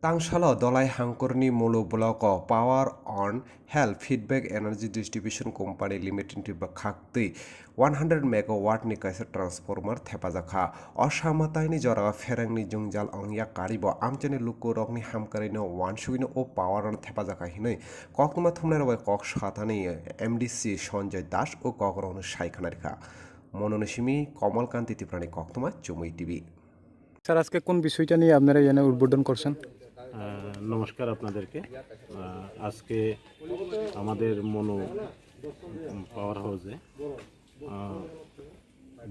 Tangshalo dolai hangkorni molo block power on help feedback energy distribution company limited to bakhakti 100 megawatt ni kaisa transformer thepajakha osamataini jora ferangni jungjal ongya karibo amchani luko rokni hamkarino wansugino o power on thepajakha hinai koknuma thumnai robai kok satani MDC Sanjay Das o kokronu saikhanarikha মনোনসিমি কমলকান্তি ত্রিপ্রাণী কক্তমা চুমুই TV. Sir আজকে কোন বিষয়টা নিয়ে আপনারা এখানে উদ্বোধন করছেন? নমস্কার আপনাদেরকে। আজকে আমাদের মনো পাওয়ার হাউসে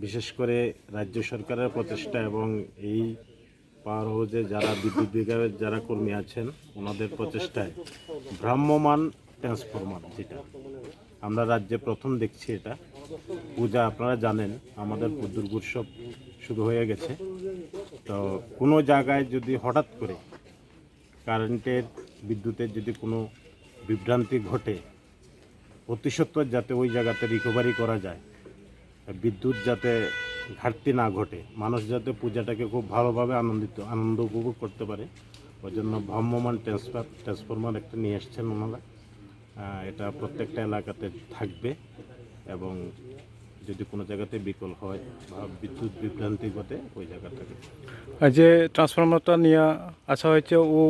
বিশেষ করে রাজ্য সরকারের প্রচেষ্টা এবং এই পাওয়ার হাউসে যারা বিদ্যুৎ বিভাগের যারা কর্মী আছেন ওনাদের প্রচেষ্টায় ভ্রাম্যমান ট্রান্সফরমার, যেটা আমরা রাজ্যে প্রথম দেখছি, এটা পূজা আপনারা জানেন আমাদের দুর্গোৎসব শুরু হয়ে গেছে। তো কোনো জায়গায় যদি হঠাৎ করে কারেন্টের বিদ্যুতের যদি কোনো বিভ্রান্তি ঘটে, প্রতিশোধ যাতে ওই জায়গাতে রিকভারি করা যায়, বিদ্যুৎ যাতে ঘাটতি না ঘটে, মানুষ যাতে পূজাটাকে খুব ভালোভাবে আনন্দ উপভোগ করতে পারে, ওই জন্য ভ্রাম্যমান ট্রান্সফরমার একটা নিয়ে এসছেন ওনারা। এটা প্রত্যেকটা এলাকাতে থাকবে এবং যদি কোনো জায়গাতে বিকল হয় বা বিদ্যুৎ বিভ্রান্তি ঘটে ওই জায়গাটাকে। যে ট্রান্সফরমারটা নিয়ে আসা হয়েছে ও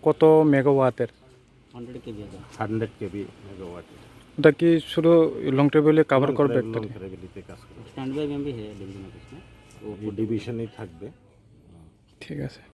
কত মেগাওয়াটের? 100 কেবি মেগাওয়াটের। ওটা কি শুধু লং টেবিলে কভার করবে? লং টেবিলিতে কাজ করবে, স্ট্যান্ড বাই এমবি হে ডিভিশনেই থাকবে। ঠিক আছে।